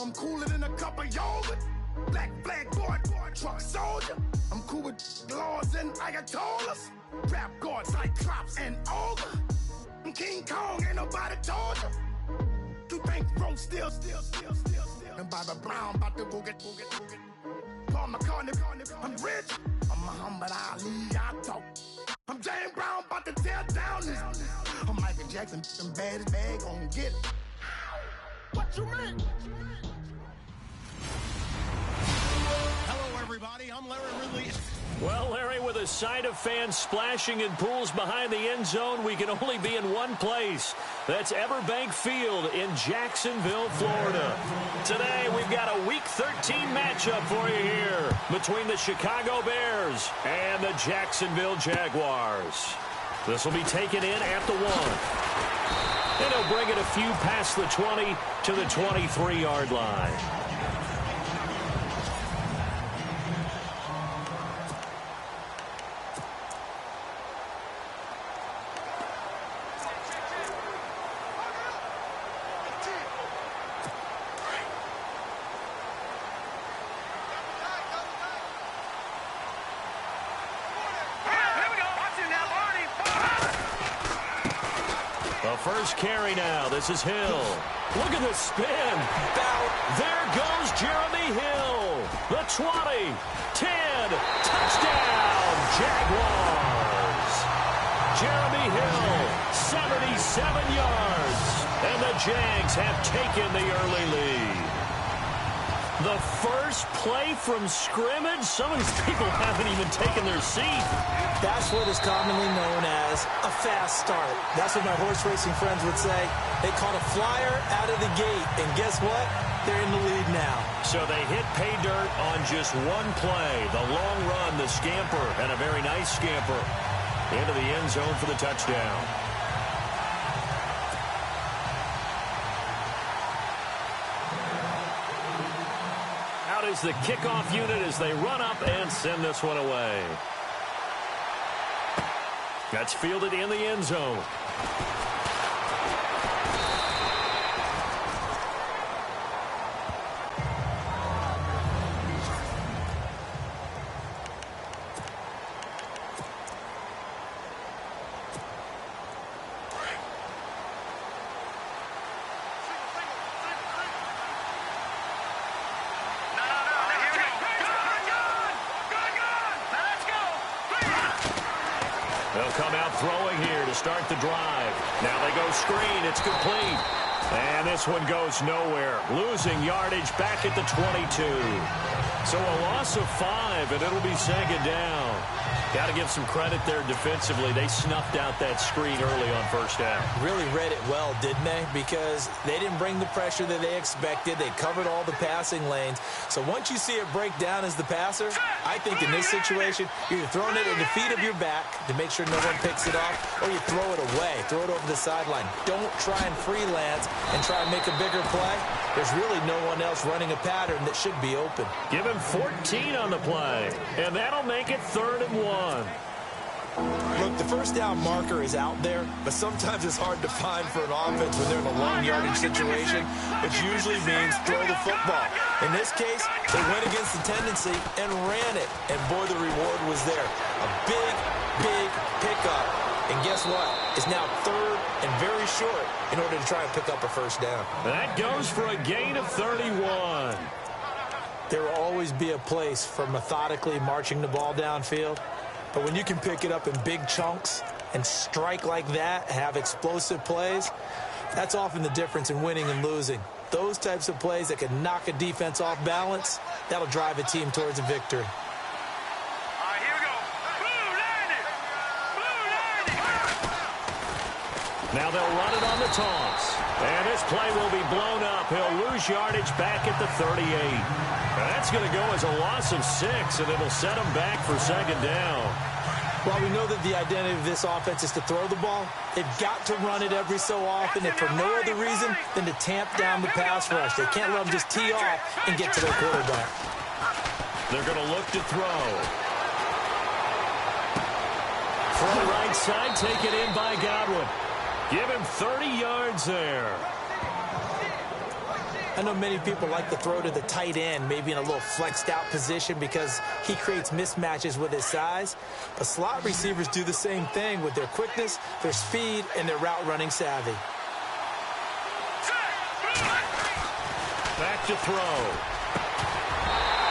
I'm cooler than a cup of yogurt. Black flag boy, truck soldier. I'm cool with laws and ayatollahs. Rap god, Cyclops and Ogre. I'm King Kong, ain't nobody told you. You think Rose still. And Bobby Brown about to go get. Paul McCartney, I'm rich. I'm Muhammad Ali, I talk. I'm James Brown, about to tear down this. I'm Michael Jackson, them bad as bad, gon' get it. What you mean? Hello, everybody. I'm Larry Ridley. Well, Larry, with a sight of fans splashing in pools behind the end zone, we can only be in one place. That's Everbank Field in Jacksonville, Florida. Today, we've got a Week 13 matchup for you here between the Chicago Bears and the Jacksonville Jaguars. This will be taken in at the 1. And he'll bring it a few past the 20 to the 23-yard line. First carry now. This is Hill. Look at the spin. There goes Jeremy Hill. The 20, 10, touchdown, Jaguars. Jeremy Hill, 77 yards. And the Jags have taken the early lead. The first play from scrimmage. Some of these people haven't even taken their seat. That's what is commonly known as a fast start. That's what my horse racing friends would say. They caught a flyer out of the gate, and guess what? They're in the lead now. So they hit pay dirt on just one play. The long run, the scamper, and a very nice scamper into the end zone for the touchdown. Out is the kickoff unit as they run up and send this one away. That's fielded in the end zone. They'll come out throwing here to start the drive. Now they go screen. It's complete. And this one goes nowhere. Losing yardage back at the 22. So a loss of 5, and it'll be second down. Got to give some credit there defensively. They snuffed out that screen early on first down. Really read it well, didn't they? Because they didn't bring the pressure that they expected. They covered all the passing lanes. So once you see it break down as the passer, I think in this situation, you're throwing it at the feet of your back to make sure no one picks it off, or you throw it away. Throw it over the sideline. Don't try and freelance and try and make a bigger play. There's really no one else running a pattern that should be open. Give him 14 on the play, and that'll make it 3rd and 1. Look, the first down marker is out there, but sometimes it's hard to find for an offense when they're in a long yardage situation, which usually means throw the football. In this case, they went against the tendency and ran it, and boy, the reward was there. A big, big pickup. And guess what? It's now 3rd and very short in order to try and pick up a first down. That goes for a gain of 31. There will always be a place for methodically marching the ball downfield. But when you can pick it up in big chunks and strike like that, have explosive plays, that's often the difference in winning and losing. Those types of plays that can knock a defense off balance, that'll drive a team towards a victory. Now they'll run it on the toss. And this play will be blown up. He'll lose yardage back at the 38. That's going to go as a loss of 6, and it'll set him back for second down. While we know that the identity of this offense is to throw the ball, they've got to run it every so often, and for no other reason than to tamp down the pass rush. They can't let them just tee off and get to their quarterback. They're going to look to throw. From the right side, taken in by Godwin. Give him 30 yards there. I know many people like to throw to the tight end, maybe in a little flexed out position because he creates mismatches with his size. But slot receivers do the same thing with their quickness, their speed, and their route running savvy. Back to throw.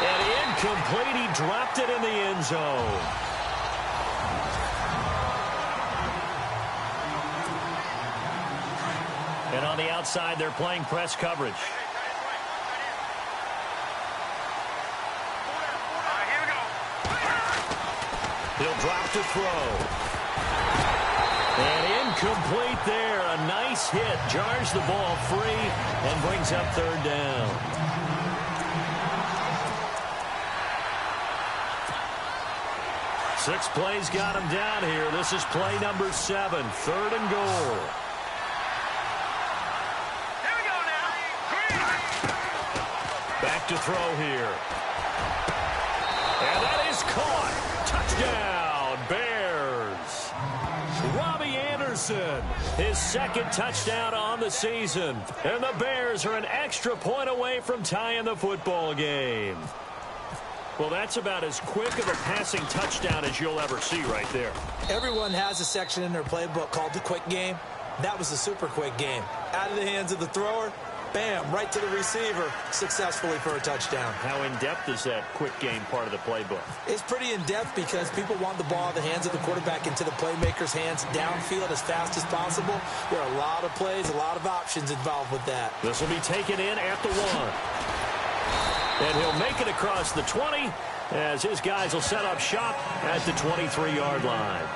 And incomplete. He dropped it in the end zone. And on the outside, they're playing press coverage. He'll drop to throw. And incomplete there. A nice hit. Jars the ball free and brings up third down. Six plays got him down here. This is play number 7. Third and goal. Back to throw here. And that is caught. Touchdown, Bears. Robbie Anderson, his second touchdown on the season. And the Bears are an extra point away from tying the football game. Well, that's about as quick of a passing touchdown as you'll ever see right there. Everyone has a section in their playbook called the quick game. That was a super quick game. Out of the hands of the thrower, bam, right to the receiver, successfully for a touchdown. How in-depth is that quick game part of the playbook? It's pretty in-depth because people want the ball in the hands of the quarterback into the playmaker's hands downfield as fast as possible. There are a lot of plays, a lot of options involved with that. This will be taken in at the 1. And he'll make it across the 20 as his guys will set up shop at the 23-yard line.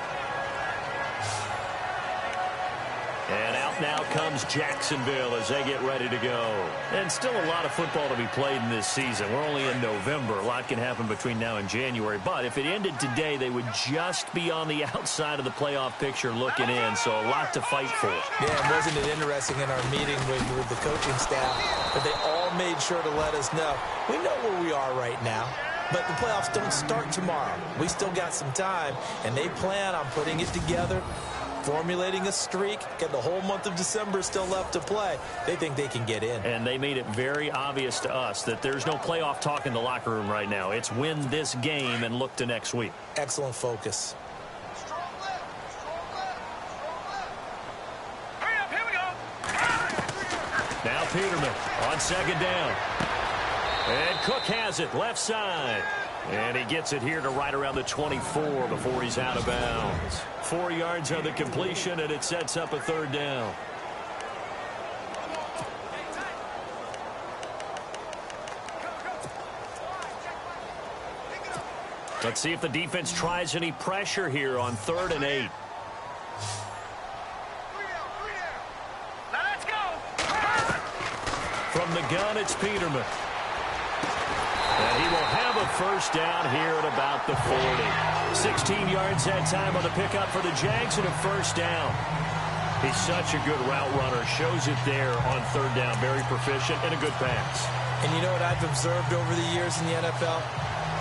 And out now comes Jacksonville as they get ready to go. And still a lot of football to be played in this season. We're only in November. A lot can happen between now and January. But if it ended today, they would just be on the outside of the playoff picture looking in. So a lot to fight for. Yeah, and wasn't it interesting in our meeting with the coaching staff that they all made sure to let us know, we know where we are right now. But the playoffs don't start tomorrow. We still got some time, and they plan on putting it together, formulating a streak, get the whole month of December still left to play. They think they can get in. And they made it very obvious to us that there's no playoff talk in the locker room right now. It's win this game and look to next week. Excellent focus. Hurry up, here we go. Now Peterman on second down. And Cook has it left side. And he gets it here to right around the 24 before he's out of bounds. 4 yards on the completion, and it sets up a third down. Let's see if the defense tries any pressure here on 3rd and 8. Now let's go. From the gun, it's Peterman. And he will have a first down here at about the 40. 16 yards that time on the pickup for the Jags and a first down. He's such a good route runner. Shows it there on 3rd down. Very proficient and a good pass. And you know what I've observed over the years in the NFL?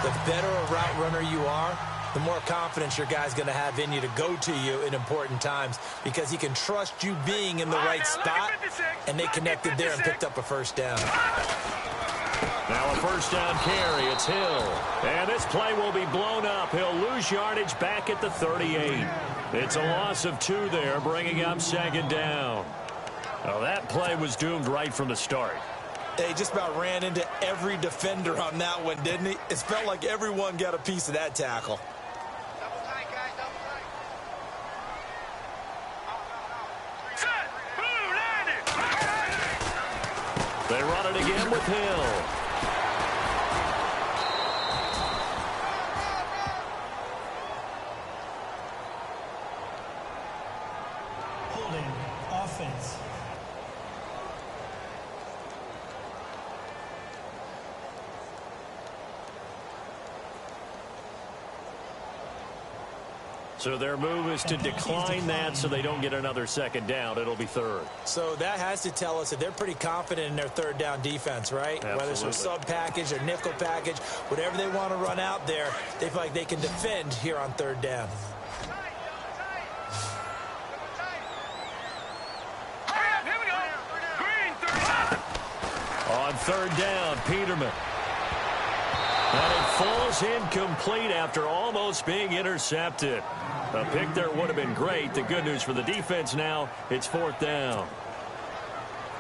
The better a route runner you are, the more confidence your guy's going to have in you to go to you in important times because he can trust you being in the right spot, and they connected there and picked up a first down. Now a first down carry. It's Hill. And this play will be blown up. He'll lose yardage back at the 38. It's a loss of 2 there, bringing up 2nd down. Now that play was doomed right from the start. He just about ran into every defender on that one, didn't he? It felt like everyone got a piece of that tackle. Double tight, guys, double tight. Set, blue, landed. They run it again with Hill. Holding offense. So their move is to decline that so they don't get another 2nd down. It'll be 3rd. So that has to tell us that they're pretty confident in their 3rd down defense, right? Absolutely. Whether it's a sub package or nickel package, whatever they want to run out there, they feel like they can defend here on 3rd down. On third down, Peterman. And it falls incomplete after almost being intercepted. A pick there would have been great. The good news for the defense now, it's fourth down.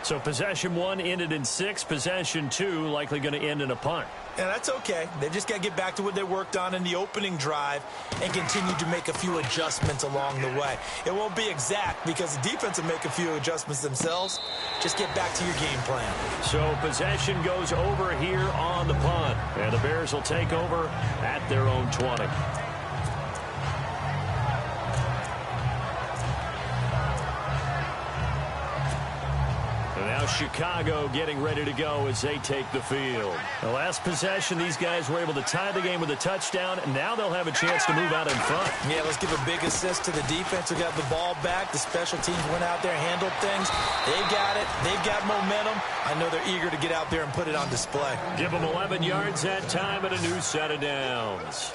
So possession 1 ended in 6. Possession 2 likely going to end in a punt. Yeah, that's okay. They just got to get back to what they worked on in the opening drive and continue to make a few adjustments along the way. It won't be exact because the defense will make a few adjustments themselves. Just get back to your game plan. So possession goes over here on the punt. And the Bears will take over at their own 20. Now Chicago getting ready to go as they take the field. The last possession, these guys were able to tie the game with a touchdown, and now they'll have a chance to move out in front. Yeah, let's give a big assist to the defense who got the ball back. The special teams went out there, handled things. They've got it. They've got momentum. I know they're eager to get out there and put it on display. Give them 11 yards that time and a new set of downs.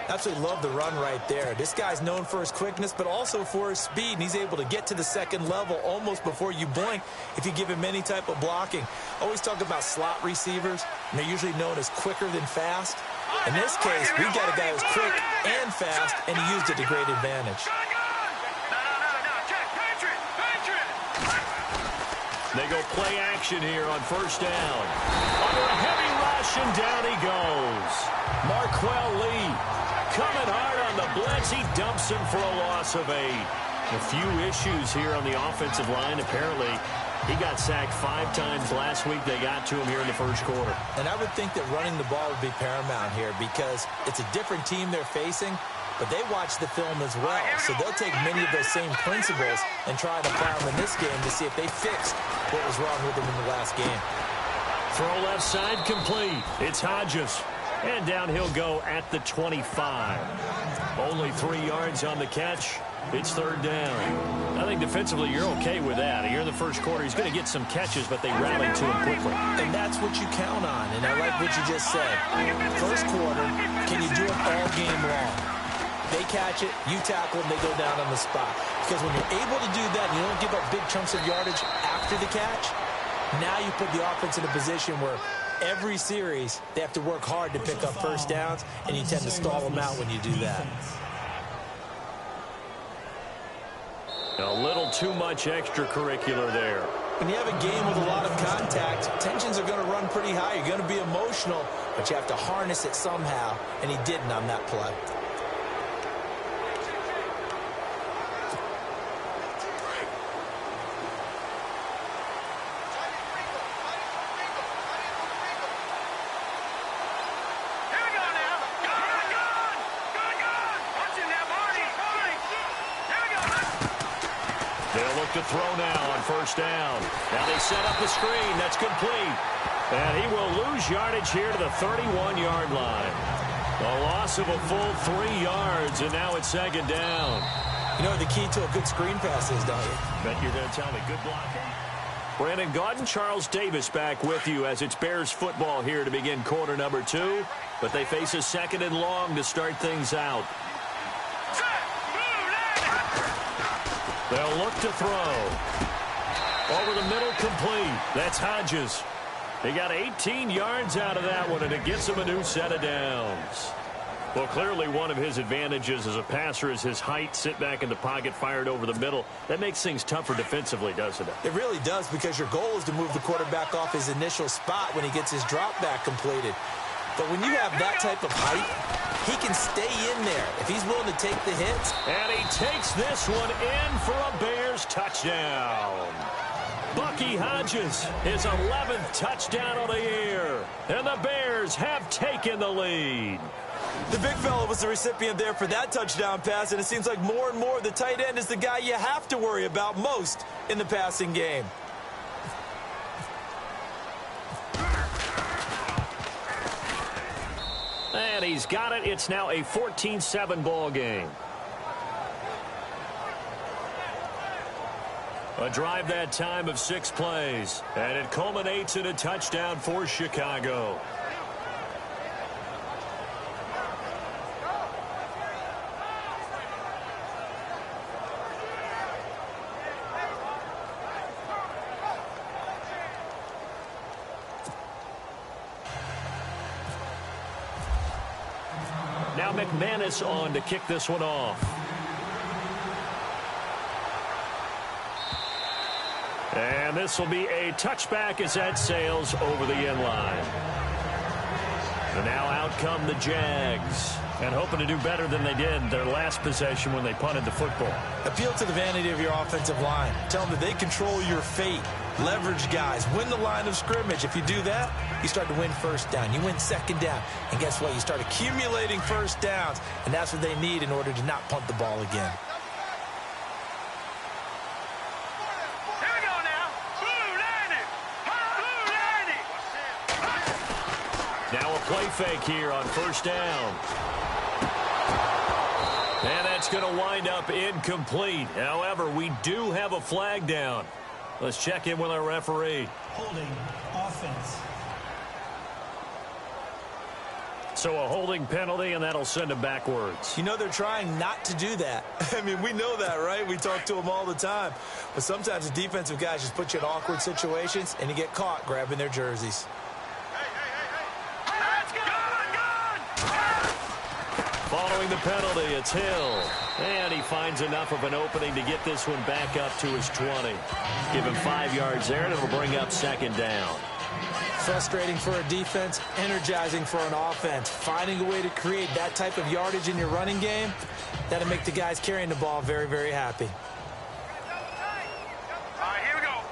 Absolutely love the run right there. This guy's known for his quickness, but also for his speed, and he's able to get to the second level almost before you blink if you give him any type of blocking. Always talk about slot receivers, and they're usually known as quicker than fast. In this case, we've got a guy who's quick and fast, and he used it to great advantage. They go play action here on first down. Under a heavy rush, and down he goes. Marquell Lee coming hard on the blitz. He dumps him for a loss of 8. A few issues here on the offensive line. Apparently, he got sacked 5 times last week. They got to him here in the first quarter. And I would think that running the ball would be paramount here because it's a different team they're facing, but they watch the film as well. So they'll take many of those same principles and try to apply them in this game to see if they fixed what was wrong with them in the last game. Throw left side complete. It's Hodges. And down he'll go at the 25. Only 3 yards on the catch. It's third down. I think defensively you're okay with that. Here in the first quarter, he's going to get some catches, but they rallied to him quickly. And that's what you count on, and I like what you just said. First quarter, can you do it all game long? They catch it, you tackle them, they go down on the spot. Because when you're able to do that, and you don't give up big chunks of yardage after the catch, now you put the offense in a position where every series, they have to work hard to pick up first downs, and you tend to stall them out when you do that. A little too much extracurricular there. When you have a game with a lot of contact, tensions are going to run pretty high. You're going to be emotional, but you have to harness it somehow, and he didn't on that play. To throw now on first down. Now they set up the screen. That's complete. And he will lose yardage here to the 31-yard line. A loss of a full 3 yards, and now it's second down. You know what the key to a good screen pass is, don't you? Bet you're going to tell me. Good blocking. Brandon Gaudin, Charles Davis back with you as it's Bears football here to begin quarter number 2. But they face a second and long to start things out. They'll look to throw. Over the middle, complete. That's Hodges. He got 18 yards out of that one, and it gets him a new set of downs. Well, clearly one of his advantages as a passer is his height. Sit back in the pocket, fired over the middle. That makes things tougher defensively, doesn't it? It really does, because your goal is to move the quarterback off his initial spot when he gets his drop back completed. But when you have that type of height, he can stay in there if he's willing to take the hits. And he takes this one in for a Bears touchdown. Bucky Hodges, his 11th touchdown of the year. And the Bears have taken the lead. The big fella was the recipient there for that touchdown pass, and it seems like more and more the tight end is the guy you have to worry about most in the passing game. And he's got it. It's now a 14-7 ball game. A drive that time of 6 plays. And it culminates in a touchdown for Chicago. Now McManus on to kick this one off. And this will be a touchback as that sails over the end line. And now out come the Jags. And hoping to do better than they did their last possession when they punted the football. Appeal to the vanity of your offensive line. Tell them that they control your fate. Leverage guys. Win the line of scrimmage. If you do that, you start to win first down. You win second down. And guess what? You start accumulating first downs. And that's what they need in order to not punt the ball again. Now a play fake here on first down. And that's going to wind up incomplete. However, we do have a flag down. Let's check in with our referee. Holding offense. So a holding penalty, and that'll send him backwards. You know, they're trying not to do that. I mean, we know that, right? We talk to them all the time. But sometimes the defensive guys just put you in awkward situations, and you get caught grabbing their jerseys. Following the penalty, it's Hill. And he finds enough of an opening to get this one back up to his 20. Give him 5 yards there, and it'll bring up second down. Frustrating for a defense, energizing for an offense. Finding a way to create that type of yardage in your running game, that'll make the guys carrying the ball very, very happy. All right, here we go.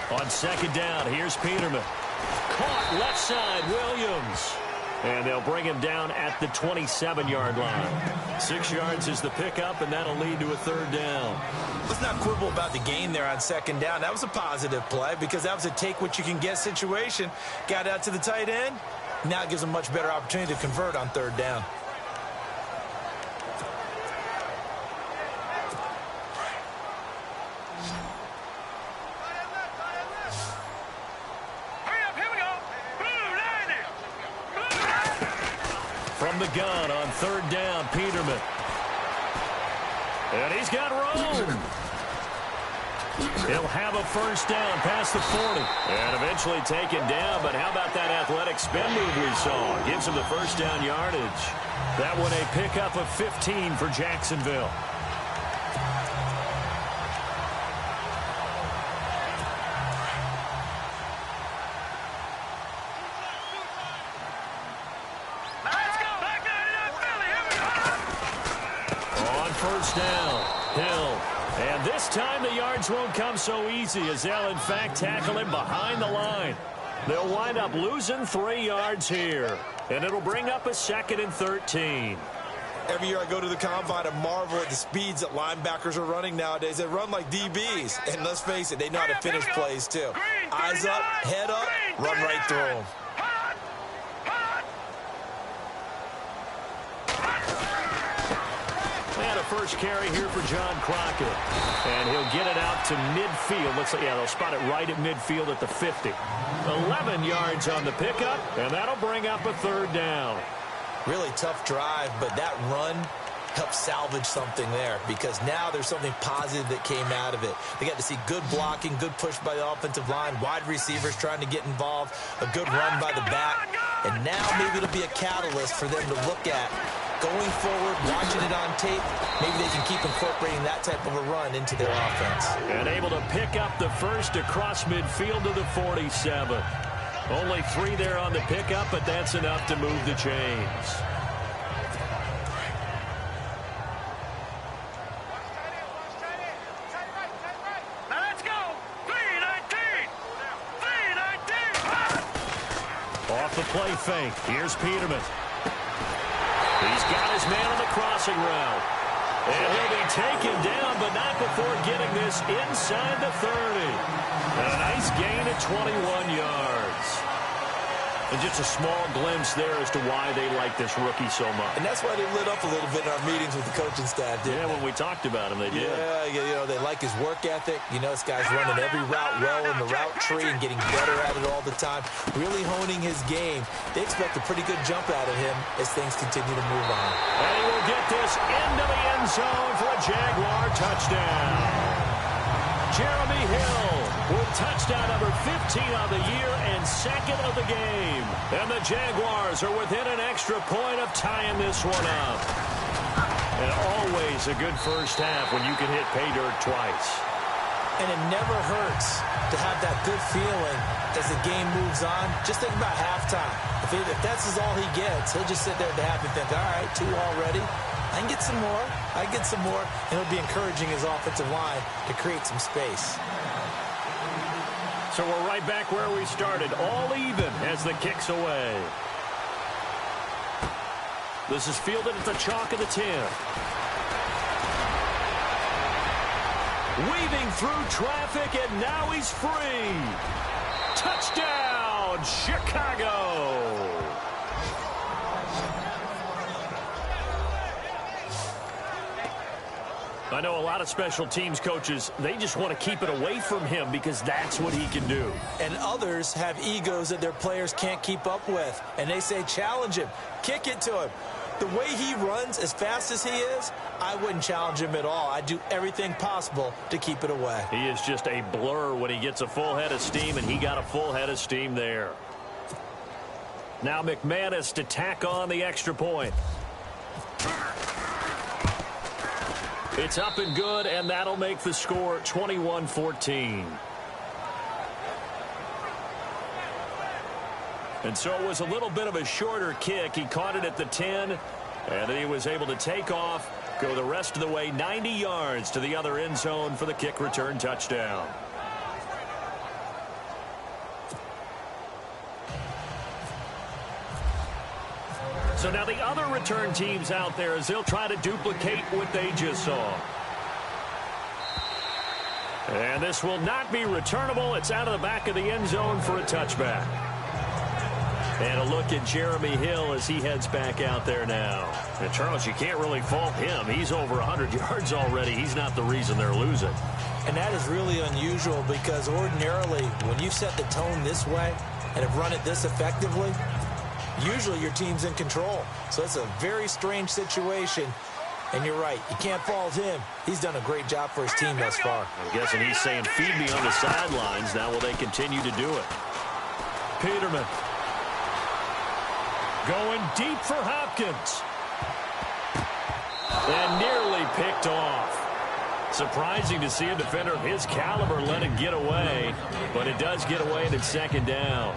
3-19. On second down, here's Peterman. Caught left side, Williams. And they'll bring him down at the 27-yard line. 6 yards is the pickup, and that'll lead to a third down. Let's not quibble about the gain there on second down. That was a positive play because that was a take-what-you-can-get situation. Got out to the tight end. Now it gives them a much better opportunity to convert on third down. From the gun on third down, Peterman. And he's got room. He'll have a first down past the 40. And eventually taken down, but how about that athletic spin move we saw? Gives him the first down yardage. That one a pickup of 15 for Jacksonville. First down, Hill. And this time the yards won't come so easy as they'll, in fact, tackle him behind the line. They'll wind up losing 3 yards here. And it'll bring up a 2nd and 13. Every year I go to the combine and marvel at the speeds that linebackers are running nowadays. They run like DBs. And let's face it, they know how to finish plays too. Eyes up, head up, run right through them. First carry here for John Crockett. And he'll get it out to midfield. Looks like, yeah, they'll spot it right at midfield at the 50. 11 yards on the pickup, and that'll bring up a third down. Really tough drive, but that run helped salvage something there because now there's something positive that came out of it. They got to see good blocking, good push by the offensive line, wide receivers trying to get involved, a good run by the back, and now maybe it'll be a catalyst for them to look at going forward, watching it on tape. Maybe they can keep incorporating that type of a run into their offense. And able to pick up the first across midfield to the 47. Only 3 there on the pickup, but that's enough to move the chains. Let's go. 3-19. Off the play fake. Here's Peterman. He's got his man on the crossing route. And he'll be taken down, but not before getting this inside the 30. And a nice gain at 21 yards. And just a small glimpse there as to why they like this rookie so much. And that's why they lit up a little bit in our meetings with the coaching staff, didn't they? When we talked about him, they did. Yeah, you know, they like his work ethic. You know, this guy's running every route well in the route tree and getting better at it all the time, really honing his game. They expect a pretty good jump out of him as things continue to move on. And he will get this into the end zone for a Jaguar touchdown. Jeremy Hill with touchdown number 15 on the year and second of the game. And the Jaguars are within an extra point of tying this one up. And always a good first half when you can hit pay dirt twice. And it never hurts to have that good feeling as the game moves on. Just think about halftime. If that's all he gets, he'll just sit there at the half and think, all right, 2 already. I can get some more. I can get some more. And he'll be encouraging his offensive line to create some space. So we're right back where we started, all even as the kick's away. This is fielded at the chalk of the 10. Weaving through traffic, and now he's free. Touchdown, Chicago. I know a lot of special teams coaches, they just want to keep it away from him because that's what he can do. And others have egos that their players can't keep up with. And they say, challenge him, kick it to him. The way he runs as fast as he is, I wouldn't challenge him at all. I'd do everything possible to keep it away. He is just a blur when he gets a full head of steam, and he got a full head of steam there. Now McManus to tack on the extra point. It's up and good, and that'll make the score 21-14. And so it was a little bit of a shorter kick. He caught it at the 10, and he was able to take off, go the rest of the way 90 yards to the other end zone for the kick return touchdown. So now the other return teams out there as they'll try to duplicate what they just saw. And this will not be returnable. It's out of the back of the end zone for a touchback. And a look at Jeremy Hill as he heads back out there now. And Charles, you can't really fault him. He's over 100 yards already. He's not the reason they're losing. And that is really unusual because ordinarily when you set the tone this way and have run it this effectively, usually your team's in control. So it's a very strange situation. And you're right, you can't fault him. He's done a great job for his team thus far. I'm guessing he's saying, feed me on the sidelines. Now will they continue to do it? Peterman. Going deep for Hopkins. And nearly picked off. Surprising to see a defender of his caliber let it get away. But it does get away and it's second down.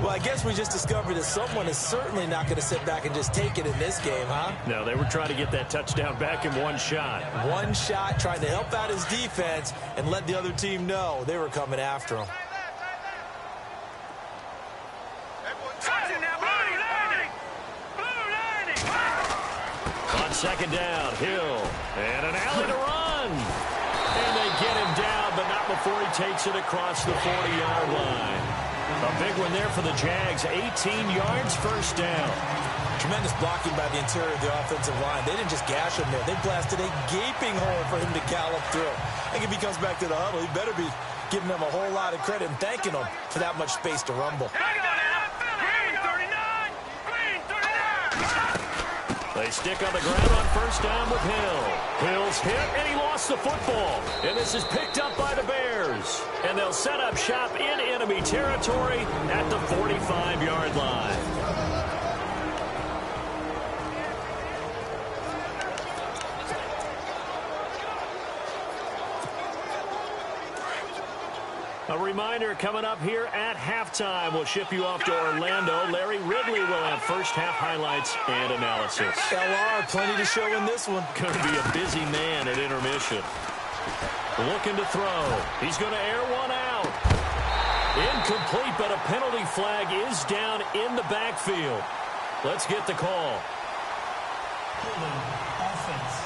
Well, I guess we just discovered that someone is certainly not going to sit back and just take it in this game, huh? No, they were trying to get that touchdown back in one shot. One shot, trying to help out his defense and let the other team know they were coming after him. On second down, Hill. And an alley to run. And they get him down, but not before he takes it across the 40-yard line. A big one there for the Jags. 18 yards, first down. Tremendous blocking by the interior of the offensive line. They didn't just gash him there. They blasted a gaping hole for him to gallop through. I think if he comes back to the huddle, he better be giving them a whole lot of credit and thanking them for that much space to rumble. They stick on the ground on first down with Hill. Hill's hit, and he lost the football. And this is picked up by the Bears. And they'll set up shop in enemy territory at the 45-yard line. A reminder coming up here at halftime. We'll ship you off to Orlando. Larry Ridley will have first half highlights and analysis. LR, plenty to show in this one. Going to be a busy man at intermission. Looking to throw. He's going to air one out. Incomplete, but a penalty flag is down in the backfield. Let's get the call. Offense.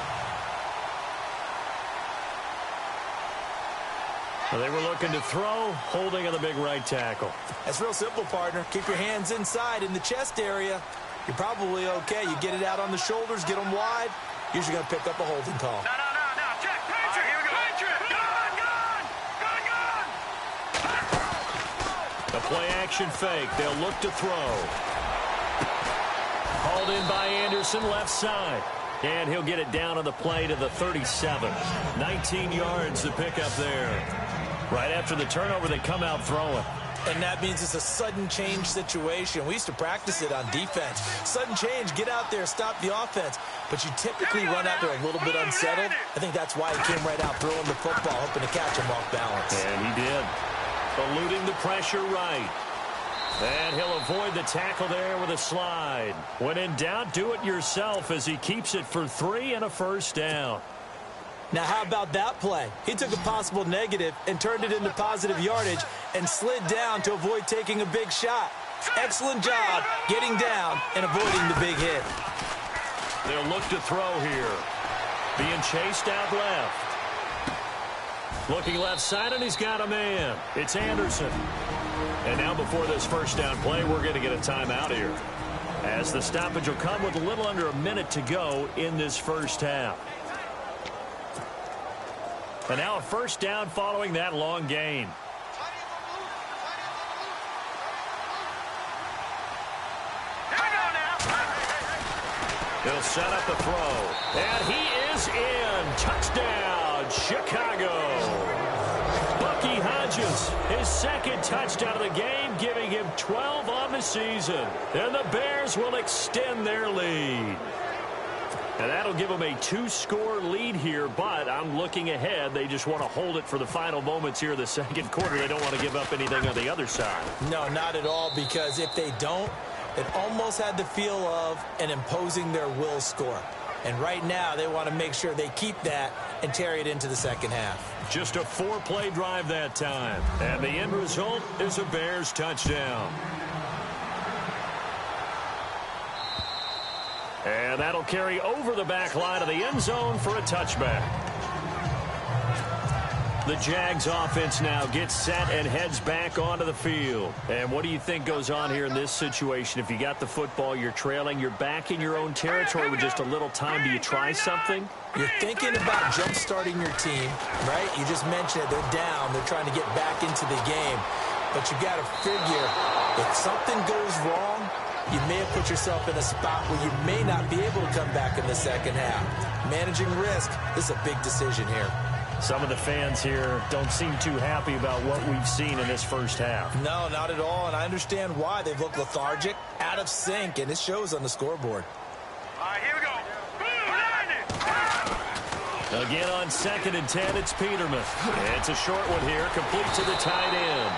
They were looking to throw, holding on the big right tackle. That's real simple, partner. Keep your hands inside in the chest area. You're probably okay. You get it out on the shoulders, get them wide. Usually going to pick up a holding call. No, check, Patriot, here we go. Patriot, gun. The play action fake. They'll look to throw. Hauled in by Anderson, left side. And he'll get it down on the play to the 37. 19 yards to pick up there. Right after the turnover, they come out throwing. And that means it's a sudden change situation. We used to practice it on defense. Sudden change, get out there, stop the offense. But you typically run out there a little bit unsettled. I think that's why he came right out throwing the football, hoping to catch him off balance. And he did. Eluding the pressure right. And he'll avoid the tackle there with a slide. When in doubt, do it yourself as he keeps it for 3 and a first down. Now, how about that play? He took a possible negative and turned it into positive yardage and slid down to avoid taking a big shot. Excellent job getting down and avoiding the big hit. They'll look to throw here. Being chased out left. Looking left side, and he's got a man. It's Anderson. And now before this first down play, we're going to get a timeout here, as the stoppage will come with a little under a minute to go in this first half. And now a first down following that long gain. He'll set up the throw. And he is in. Touchdown, Chicago. Bucky Hodges, his second touchdown of the game, giving him 12 on the season. And the Bears will extend their lead. And that'll give them a 2-score lead here, but I'm looking ahead. They just want to hold it for the final moments here of the second quarter. They don't want to give up anything on the other side. No, not at all, because if they don't, it almost had the feel of an imposing their will score. And right now, they want to make sure they keep that and carry it into the second half. Just a 4-play drive that time. And the end result is a Bears touchdown. And that'll carry over the back line of the end zone for a touchback. The Jags offense now gets set and heads back onto the field. And what do you think goes on here in this situation? If you got the football, you're trailing, you're back in your own territory with just a little time. Do you try something? You're thinking about jump-starting your team, right? You just mentioned it. They're down. They're trying to get back into the game. But you got to figure, if something goes wrong, you may have put yourself in a spot where you may not be able to come back in the second half. Managing risk, this is a big decision here. Some of the fans here don't seem too happy about what we've seen in this first half. No, not at all, and I understand why. They've looked lethargic, out of sync, and it shows on the scoreboard. All right, here we go. Again on 2nd and 10, it's Peterman. It's a short one here, complete to the tight end.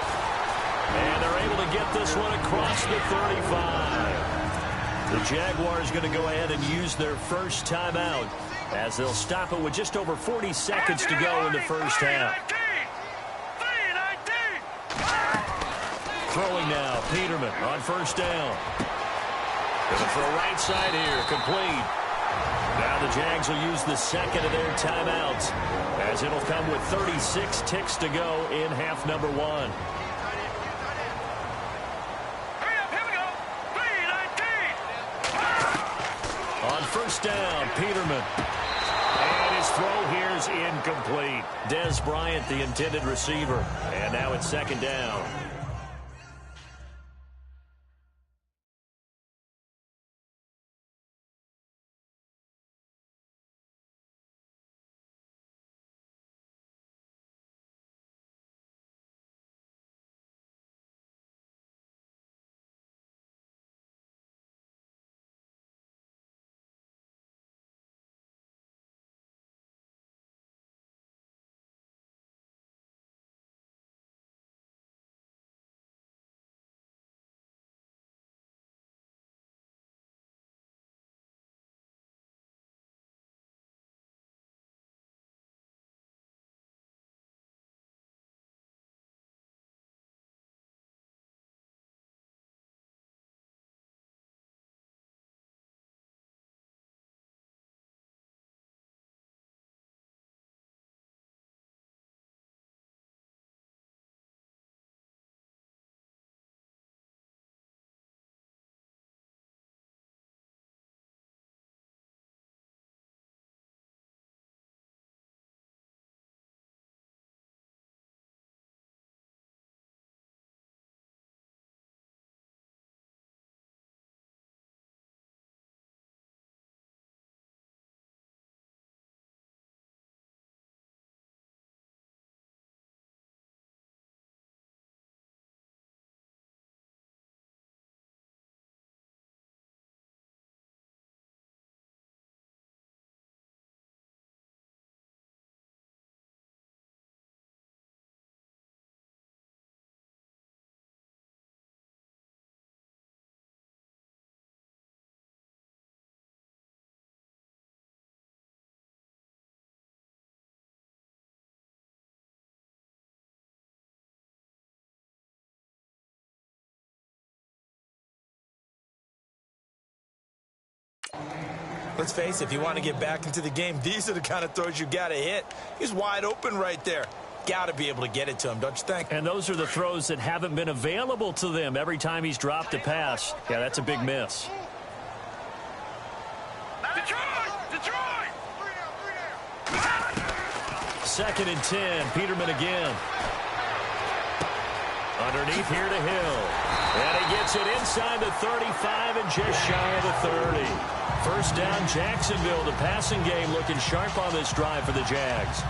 And they're able to get this one across the 35. The Jaguars going to go ahead and use their first timeout, as they'll stop it with just over 40 seconds to go in the first half. Throwing now, Peterman on first down. Going for a right side here, complete. Now the Jags will use the second of their timeouts, as it'll come with 36 ticks to go in half number 1. On first down, Peterman. And his throw here is incomplete. Dez Bryant, the intended receiver. And now it's 2nd down. Let's face it, if you want to get back into the game, these are the kind of throws you got to hit. He's wide open right there. Got to be able to get it to him, don't you think? And those are the throws that haven't been available to them every time he's dropped a pass. Yeah, that's a big miss. Detroit! 2nd and 10. Peterman again. Underneath here to Hill. And he gets it inside the 35 and just shy of the 30. First down, Jacksonville. The passing game looking sharp on this drive for the Jags.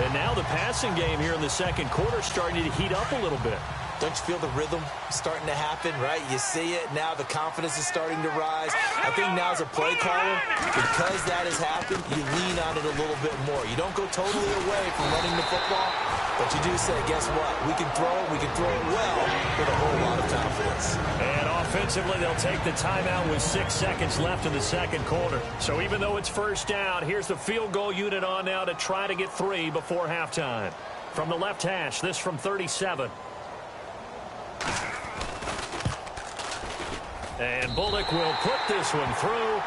And now the passing game here in the second quarter starting to heat up a little bit. Don't you feel the rhythm starting to happen, right? You see it. Now the confidence is starting to rise. I think now as a play caller, because that has happened, you lean on it a little bit more. You don't go totally away from running the football, but you do say, guess what? We can throw it well with a whole lot of confidence. And offensively, they'll take the timeout with 6 seconds left in the second quarter. So even though it's first down, here's the field goal unit on now to try to get 3 before halftime. From the left hash, this from 37. And Bullock will put this one through,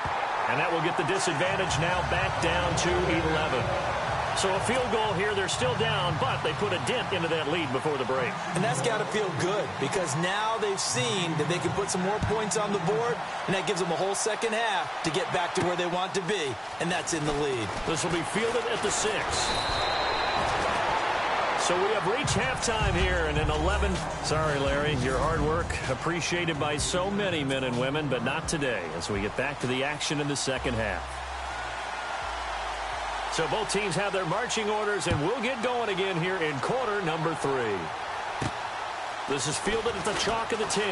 and that will get the disadvantage now back down to 11. So a field goal here, they're still down, but they put a dent into that lead before the break. And that's got to feel good because now they've seen that they can put some more points on the board, and that gives them a whole second half to get back to where they want to be, and that's in the lead. This will be fielded at the 6. So we have reached halftime here in an 11. Sorry, Larry, your hard work appreciated by so many men and women, but not today as we get back to the action in the second half. So both teams have their marching orders, and we'll get going again here in quarter number 3. This is fielded at the chalk of the 10.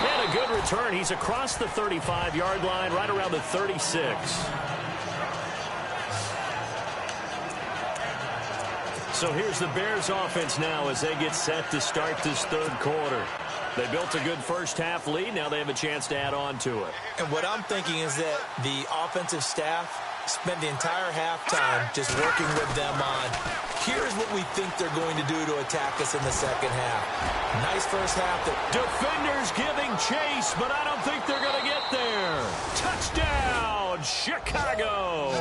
And a good return. He's across the 35-yard line, right around the 36. So here's the Bears offense now as they get set to start this third quarter. They built a good first-half lead. Now they have a chance to add on to it. And what I'm thinking is that the offensive staff spent the entire halftime just working with them on, here's what we think they're going to do to attack us in the second half. Nice first half. Defenders giving chase, but I don't think they're going to get there. Touchdown, Chicago.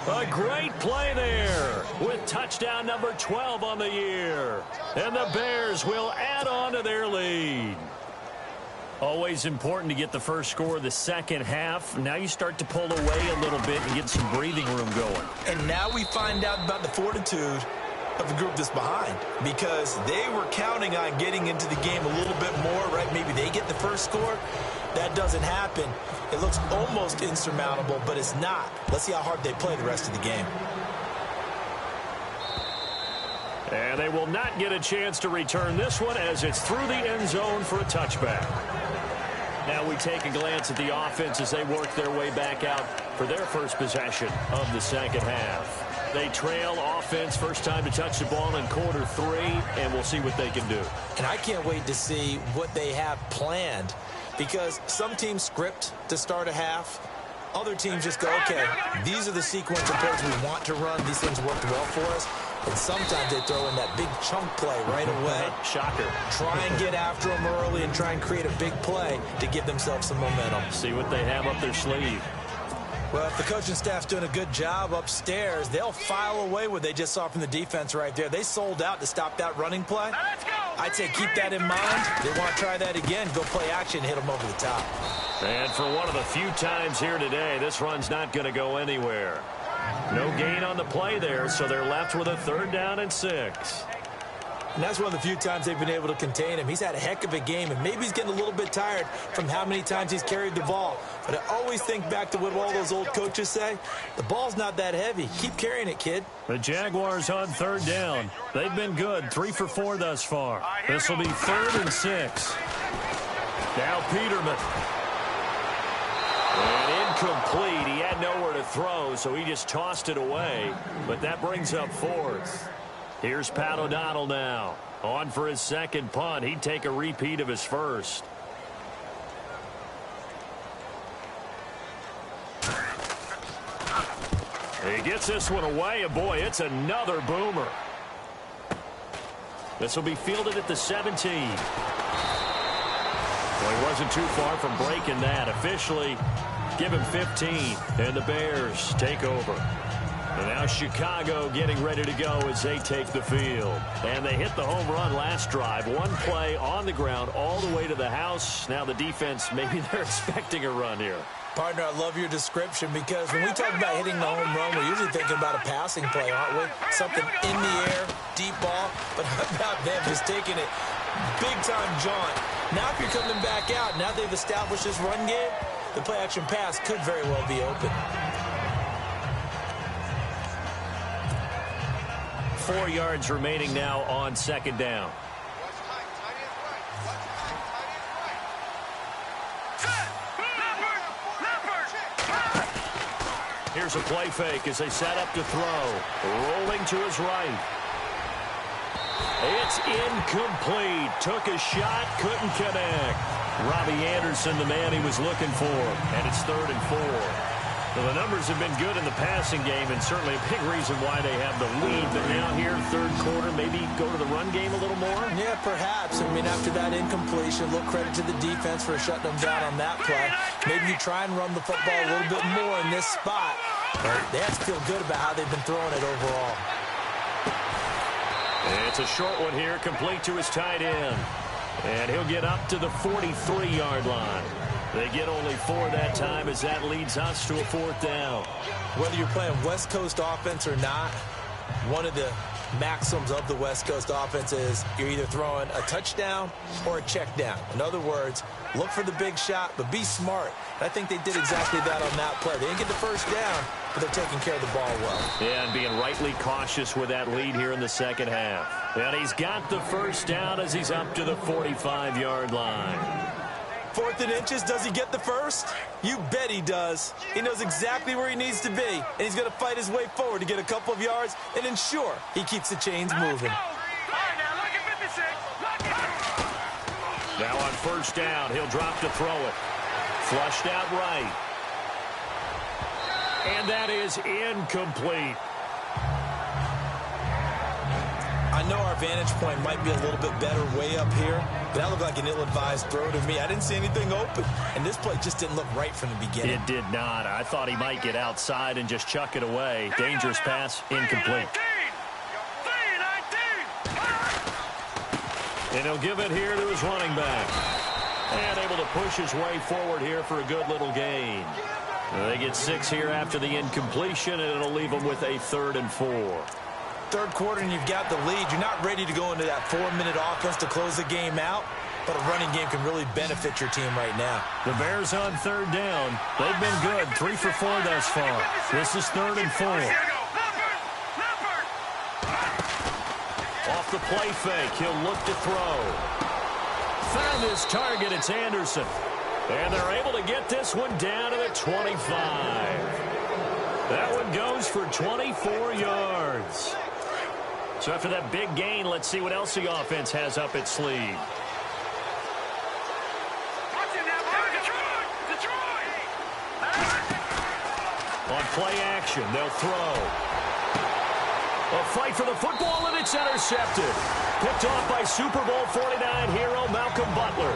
A great play there with touchdown number 12 on the year. And the Bears will add on to their lead. Always important to get the first score of the second half. Now you start to pull away a little bit and get some breathing room going. And now we find out about the fortitude of the group that's behind, because they were counting on getting into the game a little bit more, right? Maybe they get the first score. That doesn't happen. It looks almost insurmountable, but it's not. Let's see how hard they play the rest of the game. And they will not get a chance to return this one as it's through the end zone for a touchback. Now we take a glance at the offense as they work their way back out for their first possession of the second half. They trail offense, first time to touch the ball in quarter 3, and we'll see what they can do. And I can't wait to see what they have planned, because some teams script to start a half. Other teams just go, okay, these are the sequence of plays we want to run. These things worked well for us. And sometimes they throw in that big chunk play right away. Shocker. Try and get after them early and try and create a big play to give themselves some momentum. See what they have up their sleeve. Well, if the coaching staff's doing a good job upstairs, they'll file away what they just saw from the defense right there. They sold out to stop that running play. I'd say keep that in mind. They want to try that again, go play action, hit them over the top. And for one of the few times here today, this run's not going to go anywhere. No gain on the play there, so they're left with a 3rd down and 6. And that's one of the few times they've been able to contain him. He's had a heck of a game, and maybe he's getting a little bit tired from how many times he's carried the ball. But I always think back to what all those old coaches say. The ball's not that heavy. Keep carrying it, kid. The Jaguars on 3rd down. They've been good, 3 for 4 thus far. This will be 3rd and 6. Now Peterman. And incomplete. He had nowhere to throw, so he just tossed it away. But that brings up 4th. Here's Pat O'Donnell now. On for his second punt. He'd take a repeat of his first. He gets this one away, and boy, it's another boomer. This will be fielded at the 17. Well, he wasn't too far from breaking that. Officially, give him 15, and the Bears take over. And now Chicago getting ready to go as they take the field. And they hit the home run last drive. One play on the ground all the way to the house. Now the defense, maybe they're expecting a run here. Partner, I love your description because when we talk about hitting the home run, we're usually thinking about a passing play, aren't we? Something in the air, deep ball. But how about them just taking it big-time jaunt? Now if you're coming back out, now they've established this run game, the play-action pass could very well be open. 4 yards remaining now on second down. Here's a play fake as they set up to throw. Rolling to his right. It's incomplete. Took a shot, couldn't connect. Robbie Anderson, the man he was looking for. And it's 3rd and 4. Well, the numbers have been good in the passing game, and certainly a big reason why they have the lead. But now here, third quarter, maybe go to the run game a little more? Yeah, perhaps. I mean, after that incompletion, look, credit to the defense for shutting them down on that play. Maybe you try and run the football a little bit more in this spot. But they have to feel good about how they've been throwing it overall. It's a short one here, complete to his tight end. And he'll get up to the 43-yard line. They get only 4 that time as that leads us to a 4th down. Whether you're playing West Coast offense or not, one of the maxims of the West Coast offense is you're either throwing a touchdown or a check down. In other words, look for the big shot, but be smart. I think they did exactly that on that play. They didn't get the first down, but they're taking care of the ball well. Yeah, and being rightly cautious with that lead here in the second half. And he's got the first down as he's up to the 45-yard line. 4th and inches, does he get the first? You bet he does. He knows exactly where he needs to be, and he's going to fight his way forward to get a couple of yards and ensure he keeps the chains moving. Now on first down, he'll drop to throw it. Flushed out right. And that is incomplete. I know our vantage point might be a little bit better way up here, but that looked like an ill-advised throw to me. I didn't see anything open, and this play just didn't look right from the beginning. It did not. I thought he might get outside and just chuck it away. Dangerous pass, incomplete. And he'll give it here to his running back. And able to push his way forward here for a good little gain. They get 6 here after the incompletion, and it'll leave them with a 3rd and 4. Third quarter and you've got the lead. You're not ready to go into that 4-minute offense to close the game out, but a running game can really benefit your team right now. The Bears on 3rd down. They've been good. 3 for 4 thus far. This is 3rd and 4. Off the play fake, he'll look to throw. Found his target, it's Anderson. And they're able to get this one down to the 25. That one goes for 24 yards. So after that big gain, let's see what else the offense has up its sleeve. On play action, they'll throw. A fight for the football, and it's intercepted. Picked off by Super Bowl 49 hero Malcolm Butler.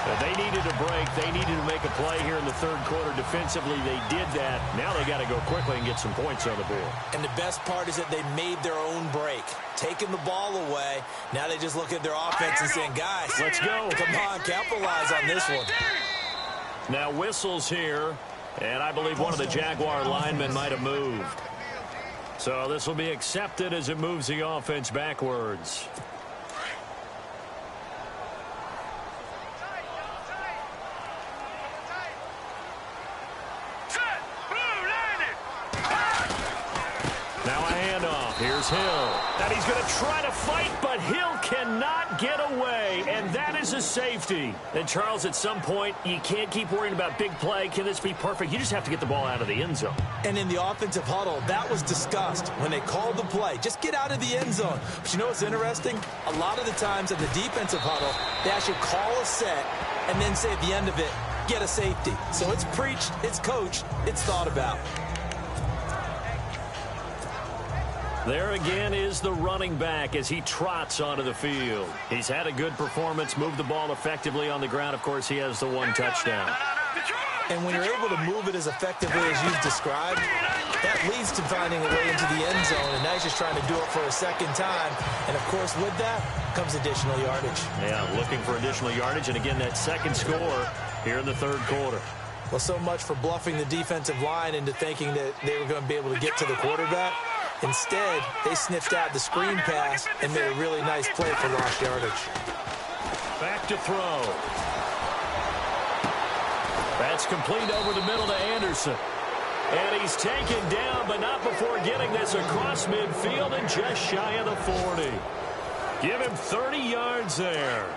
And they needed a break. They needed to make a play here in the third quarter. Defensively, they did that. Now they got to go quickly and get some points on the board. And the best part is that they made their own break. Taking the ball away. Now they just look at their offense and saying, guys, let's go. Come on, capitalize on this one. Now whistles here. And I believe one of the Jaguar linemen might have moved. So this will be accepted as it moves the offense backwards. Now a handoff. Here's Hill. And he's going to try to fight, but Hill cannot get away. And that is a safety. And, Charles, at some point, you can't keep worrying about big play. Can this be perfect? You just have to get the ball out of the end zone. And in the offensive huddle, that was discussed when they called the play. Just get out of the end zone. But you know what's interesting? A lot of the times in the defensive huddle, they actually call a set and then say at the end of it, get a safety. So it's preached, it's coached, it's thought about. There again is the running back as he trots onto the field. He's had a good performance, moved the ball effectively on the ground. Of course, he has the one touchdown. And when you're able to move it as effectively as you've described, that leads to finding a way into the end zone, and now he's just trying to do it for a second time. And, of course, with that comes additional yardage. Yeah, looking for additional yardage, and again, that second score here in the third quarter. Well, so much for bluffing the defensive line into thinking that they were going to be able to get to the quarterback. Instead, they sniffed out the screen pass and made a really nice play for lost yardage. Back to throw. That's complete over the middle to Anderson. And he's taken down, but not before getting this across midfield and just shy of the 40. Give him 30 yards there.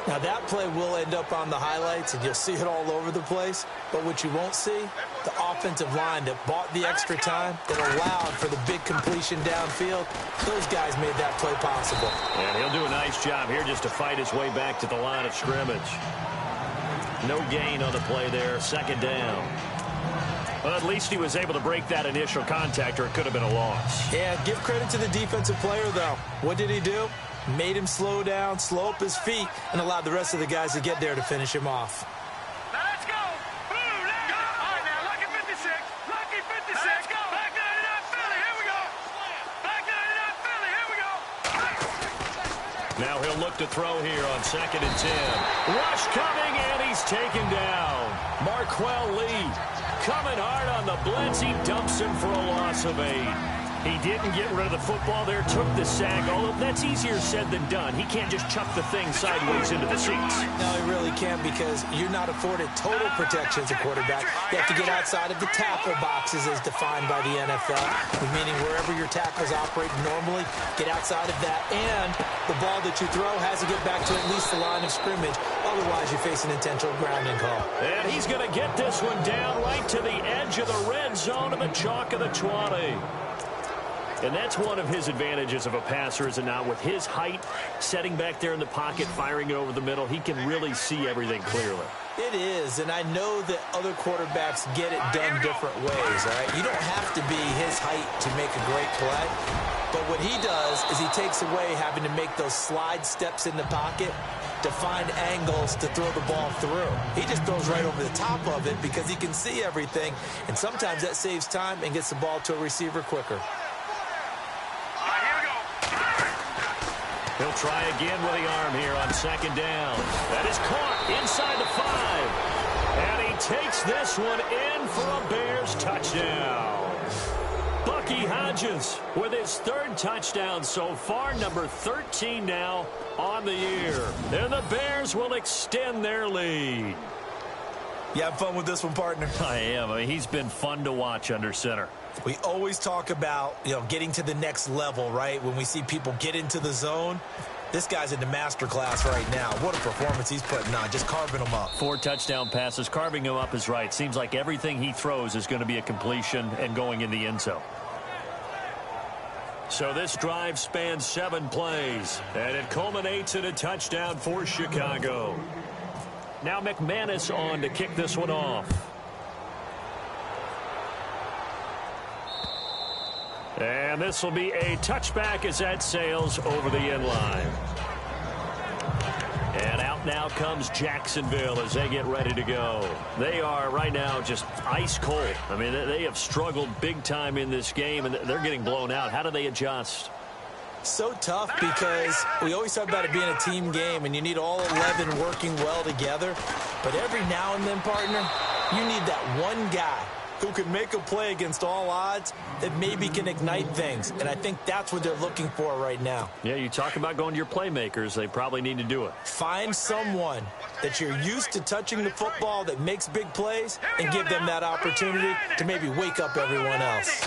Now, that play will end up on the highlights, and you'll see it all over the place. But what you won't see, the offensive line that bought the extra time, that allowed for the big completion downfield, those guys made that play possible. And he'll do a nice job here just to fight his way back to the line of scrimmage. No gain on the play there, second down. Well, at least he was able to break that initial contact, or it could have been a loss. Yeah, give credit to the defensive player, though. What did he do? Made him slow down, slow up his feet, and allowed the rest of the guys to get there to finish him off. Now let's go. Blue, let's go. All right, now, lucky 56. Lucky 56. Let's go. Back to 99 Philly. Here we go. Back to 99 Philly. Here we go. Now he'll look to throw here on 2nd and 10. Rush coming, and he's taken down. Marquell Lee coming hard on the blitz. He dumps him for a loss of 8. He didn't get rid of the football there, took the sack. Although that's easier said than done. He can't just chuck the thing sideways into the seats. No, he really can't, because you're not afforded total protection as a quarterback. You have to get outside of the tackle boxes as defined by the NFL, meaning wherever your tackles operate normally, get outside of that. And the ball that you throw has to get back to at least the line of scrimmage. Otherwise, you face an intentional grounding call. And he's going to get this one down right to the edge of the red zone of the chalk of the 20. And that's one of his advantages of a passer, is it not? With his height, setting back there in the pocket, firing it over the middle, he can really see everything clearly. It is, and I know that other quarterbacks get it done different ways, all right? You don't have to be his height to make a great play, but what he does is he takes away having to make those slide steps in the pocket to find angles to throw the ball through. He just throws right over the top of it because he can see everything, and sometimes that saves time and gets the ball to a receiver quicker. He'll try again with the arm here on 2nd down. That is caught inside the 5. And he takes this one in for a Bears touchdown. Bucky Hodges with his 3rd touchdown so far, number 13 now on the year. And the Bears will extend their lead. You have fun with this one, partner? I am. I mean, he's been fun to watch under center. We always talk about, getting to the next level, right? When we see people get into the zone, this guy's in the master class right now. What a performance he's putting on, just carving them up. 4 touchdown passes. Carving him up is right. Seems like everything he throws is going to be a completion and going in the end zone. So this drive spans 7 plays, and it culminates in a touchdown for Chicago. Now McManus on to kick this one off. And this will be a touchback as that sails over the end line. And out now comes Jacksonville as they get ready to go. They are right now just ice cold. I mean, they have struggled big time in this game, and they're getting blown out. How do they adjust? So tough, because we always talk about it being a team game, and you need all 11 working well together. But every now and then, partner, you need that one guy who can make a play against all odds that maybe can ignite things. And I think that's what they're looking for right now. Yeah, you talk about going to your playmakers. They probably need to do it. Find someone that you're used to touching the football that makes big plays and give them that opportunity to maybe wake up everyone else.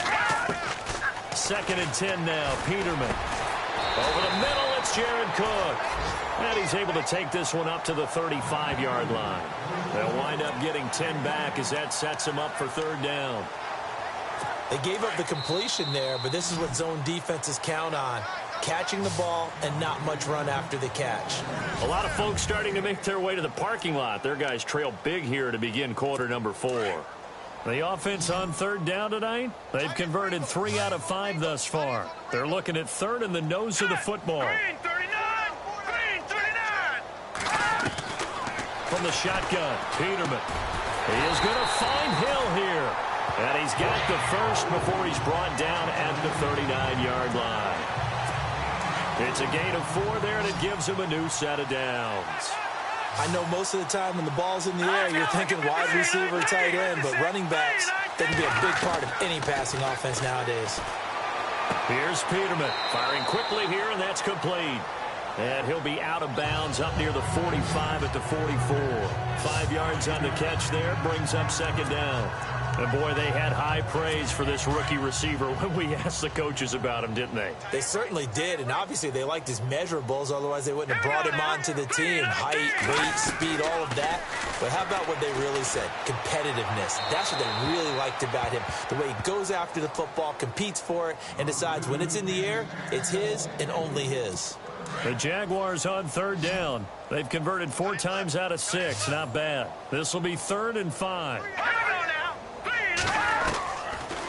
2nd and 10 now, Peterman. Over the middle, it's Jared Cook. And he's able to take this one up to the 35-yard line. They'll wind up getting 10 back as that sets him up for 3rd down. They gave up the completion there, but this is what zone defenses count on. Catching the ball and not much run after the catch. A lot of folks starting to make their way to the parking lot. Their guys trail big here to begin quarter number 4. The offense on third down tonight, they've converted 3 out of 5 thus far. They're looking at third in the nose of the football. Green 39! Green 39! From the shotgun, Peterman. He is going to find Hill here. And he's got the first before he's brought down at the 39-yard line. It's a gain of 4 there, and it gives him a new set of downs. I know most of the time when the ball's in the air, you're thinking wide receiver, tight end, but running backs, they can be a big part of any passing offense nowadays. Here's Peterman firing quickly here, and that's complete. And he'll be out of bounds up near the 45 at the 44. 5 yards on the catch there, brings up second down. And, boy, they had high praise for this rookie receiver when we asked the coaches about him, didn't they? They certainly did, and obviously they liked his measurables, otherwise they wouldn't have brought him onto the team. Height, weight, speed, all of that. But how about what they really said? Competitiveness. That's what they really liked about him. The way he goes after the football, competes for it, and decides when it's in the air, it's his and only his. The Jaguars on third down. They've converted 4 times out of 6. Not bad. This will be 3rd and 5.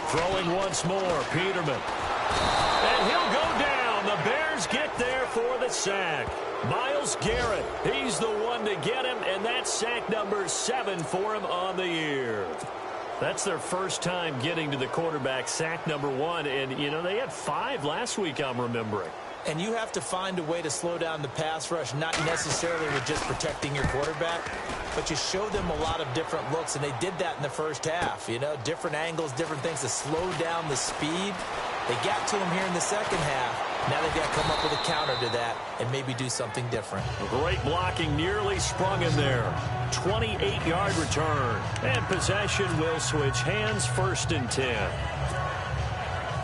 Throwing once more, Peterman. And he'll go down. The Bears get there for the sack. Myles Garrett, he's the one to get him, and that's sack number 7 for him on the year. That's their first time getting to the quarterback, sack number 1. And, you know, they had 5 last week, I'm remembering. And you have to find a way to slow down the pass rush, not necessarily with just protecting your quarterback, but you show them a lot of different looks, and they did that in the first half. You know, different angles, different things to slow down the speed. They got to him here in the second half. Now they've got to come up with a counter to that and maybe do something different. Great blocking, nearly sprung in there. 28-yard return. And possession will switch hands, 1st and 10.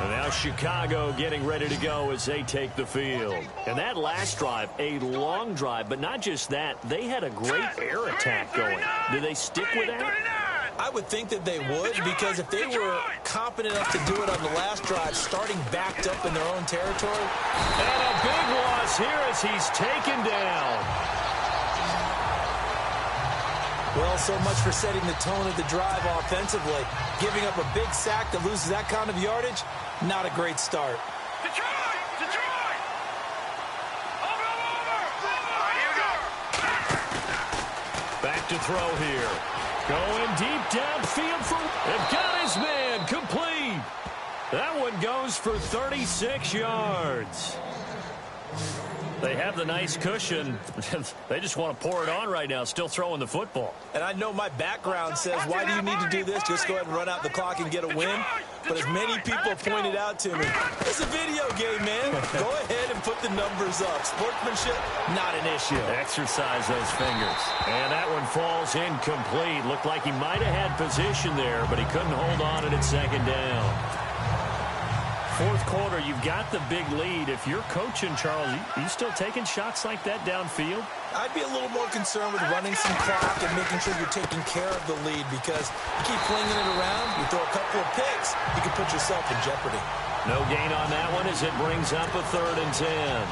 And now Chicago getting ready to go as they take the field. And that last drive, a long drive, but not just that. They had a great air attack going. Do they stick with that? I would think that they would, because if they were competent enough to do it on the last drive, starting backed up in their own territory. And a big loss here as he's taken down. Well, so much for setting the tone of the drive offensively. Giving up a big sack that loses that kind of yardage, not a great start. Detroit! Detroit! Over! Here we go! Back to throw here. Going deep downfield for... They've got his man complete. That one goes for 36 yards. They have the nice cushion. They just want to pour it on right now, still throwing the football. And I know my background says, why do you need to do this? Just go ahead and run out the clock and get a win. But as many people pointed out to me, it's a video game, man. Go ahead and put the numbers up. Sportsmanship, not an issue. Exercise those fingers. And that one falls incomplete. Looked like he might have had position there, but he couldn't hold on at second down. 4th quarter, you've got the big lead. If you're coaching, Charles, you still taking shots like that downfield? I'd be a little more concerned with running some clock and making sure you're taking care of the lead, because you keep flinging it around, you throw a couple of picks, you can put yourself in jeopardy. No gain on that one as it brings up a 3rd and 10.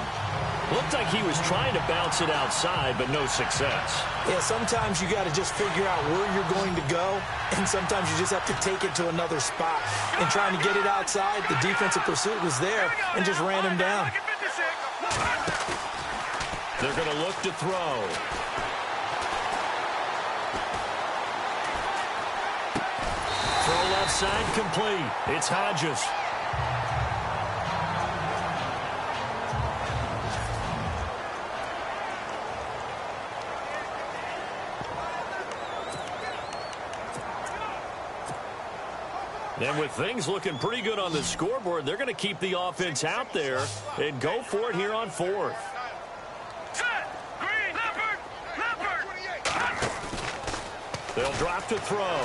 Looked like he was trying to bounce it outside, but no success. Yeah, sometimes you got to just figure out where you're going to go, and sometimes you just have to take it to another spot. And trying to get it outside, the defensive pursuit was there and just ran him down. They're going to look to throw. Throw left side complete. It's Hodges. And with things looking pretty good on the scoreboard, they're going to keep the offense out there and go for it here on 4th. They'll drop to throw.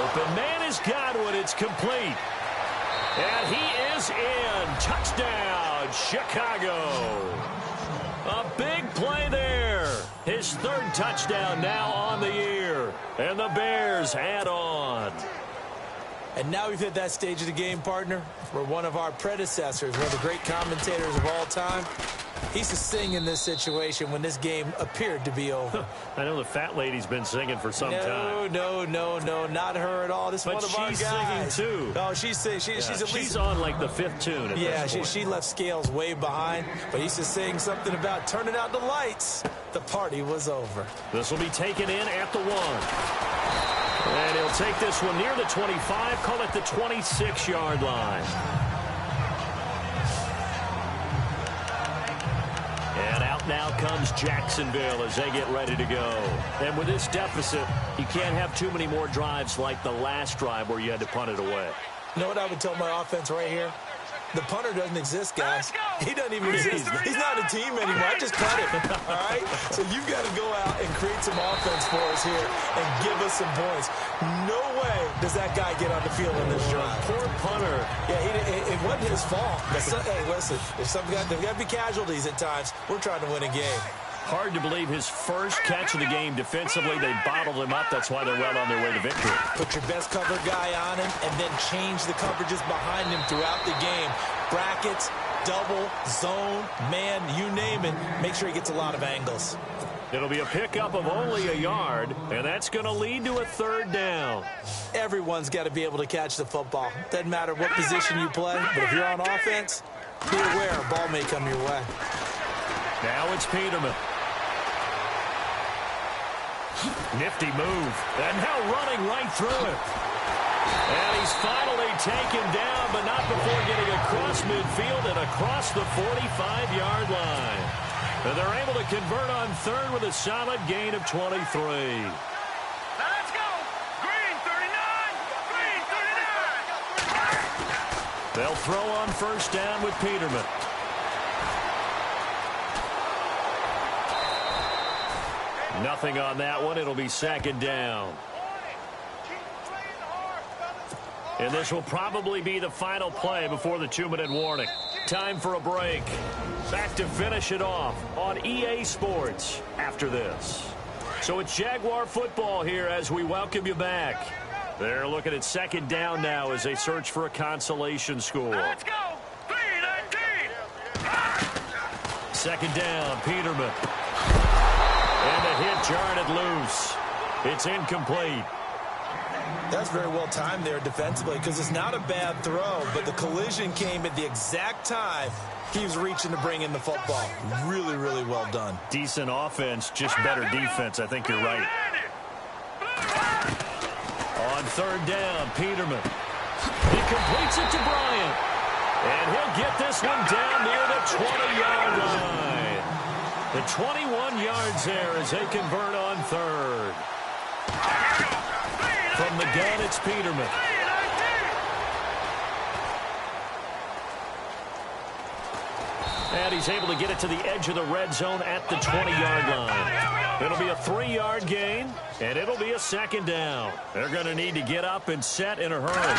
Open man is Godwin. It's complete. And he is in. Touchdown, Chicago. A big play there. His 3rd touchdown now on the year. And the Bears add on. And now we've hit that stage of the game, partner, where one of our predecessors, one of the great commentators of all time, He's to sing in this situation when this game appeared to be over. I know the fat lady's been singing for some time. No, not her at all. This is one of our guys. But she's singing, too. Oh, she's singing. She's at least... She's on, like, the 5th tune at this point. She left Scales way behind, but he's just saying something about turning out the lights. The party was over. This will be taken in at the 1. And he'll take this one near the 25, call it the 26-yard line. And out now comes Jacksonville as they get ready to go. And with this deficit, you can't have too many more drives like the last drive where you had to punt it away. You know what I would tell my offense right here? The punter doesn't exist, guys. He doesn't even exist. He's not a team anymore. I just punt him, all right? So you've got to go out and create some offense for us here and give us some points. No way does that guy get on the field in this drive. Poor punter. Yeah, it wasn't his fault. But hey, listen, there's got to be casualties at times. We're trying to win a game. Hard to believe his first catch of the game defensively. They bottled him up. That's why they're well on their way to victory. Put your best cover guy on him and then change the coverages behind him throughout the game. Brackets, double, zone, man, you name it. Make sure he gets a lot of angles. It'll be a pickup of only a yard, and that's going to lead to a 3rd down. Everyone's got to be able to catch the football. Doesn't matter what position you play, but if you're on offense, be aware a ball may come your way. Now it's Peterman. Nifty move. And now running right through it. And he's finally taken down, but not before getting across midfield and across the 45-yard line. And they're able to convert on 3rd with a solid gain of 23. Let's go. Green 39. Green 39. They'll throw on 1st down with Peterman. Nothing on that one. It'll be 2nd down. And this will probably be the final play before the 2-minute warning. Time for a break. Back to finish it off on EA Sports after this. So it's Jaguar football here as we welcome you back. They're looking at 2nd down now as they search for a consolation score. Let's go. 2nd down, Peterman. And the hit jarred it loose. It's incomplete. That's very well timed there defensively because it's not a bad throw, but the collision came at the exact time he was reaching to bring in the football. Really, really well done. Decent offense, just better defense. I think you're right. On 3rd down, Peterman. He completes it to Bryant. And he'll get this one down near the 20-yard line. The 21 yards there as they convert on 3rd. From the gun, it's Peterman. And he's able to get it to the edge of the red zone at the 20-yard line. It'll be a 3-yard gain, and it'll be a 2nd down. They're going to need to get up and set in a hurry.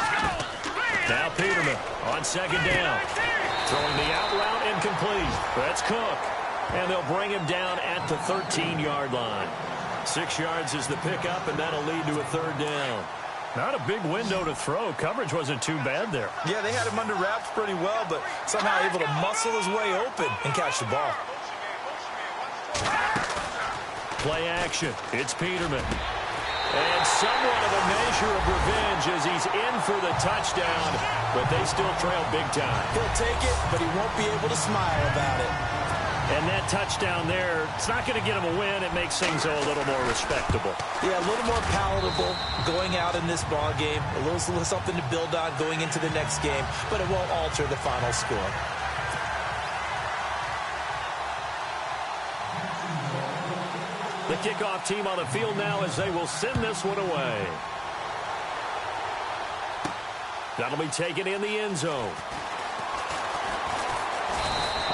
Now Peterman on 2nd down. Throwing the out route incomplete. That's Cook. And they'll bring him down at the 13-yard line. 6 yards is the pickup, and that'll lead to a 3rd down. Not a big window to throw. Coverage wasn't too bad there. Yeah, they had him under wraps pretty well, but somehow able to muscle his way open and catch the ball. Play action. It's Peterman. And somewhat of a measure of revenge as he's in for the touchdown, but they still trail big time. He'll take it, but he won't be able to smile about it. And that touchdown there, it's not going to get him a win. It makes things a little more respectable. Yeah, a little more palatable going out in this ball game. A little something to build on going into the next game, but it won't alter the final score. The kickoff team on the field now as they will send this one away. That'll be taken in the end zone.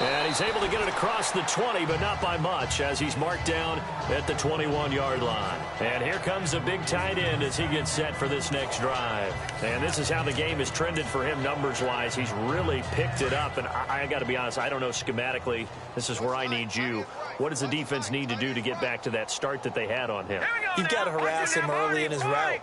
And he's able to get it across the 20, but not by much, as he's marked down at the 21-yard line. And here comes a big tight end as he gets set for this next drive. And this is how the game has trended for him numbers-wise. He's really picked it up, and I got to be honest, I don't know schematically. This is where I need you. What does the defense need to do to get back to that start that they had on him? You've got to harass him early in his route.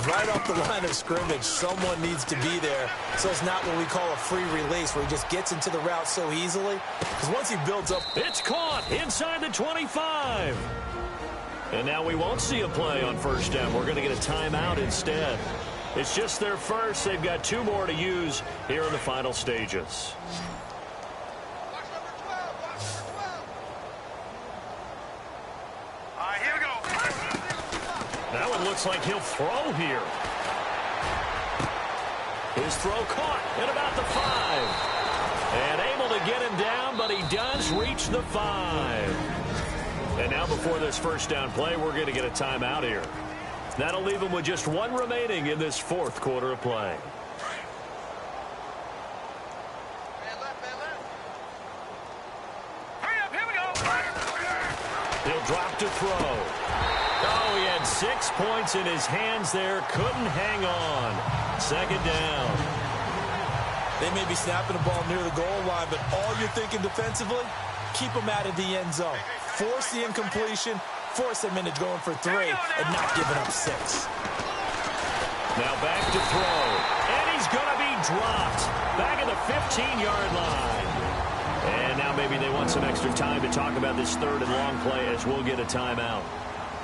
Right off the line of scrimmage, someone needs to be there, so it's not what we call a free release where he just gets into the route so easily. Because once he builds up... It's caught inside the 25. And now we won't see a play on first down. We're going to get a timeout instead. It's just their first. They've got 2 more to use here in the final stages. Here we go. That one looks like he'll throw here. His throw caught at about the 5. And able to get him down, but he does reach the 5. And now before this first down play, we're going to get a timeout here. That'll leave him with just 1 remaining in this 4th quarter of play. Hurry up, here we go. He'll drop to throw. Oh, he had 6 points in his hands there. Couldn't hang on. 2nd down. They may be snapping the ball near the goal line, but all you're thinking defensively, keep them out of the end zone. Force the incompletion, force them into going for 3, and not giving up 6. Now back to throw. And he's going to be dropped. Back at the 15-yard line. And now maybe they want some extra time to talk about this 3rd and long play as we'll get a timeout.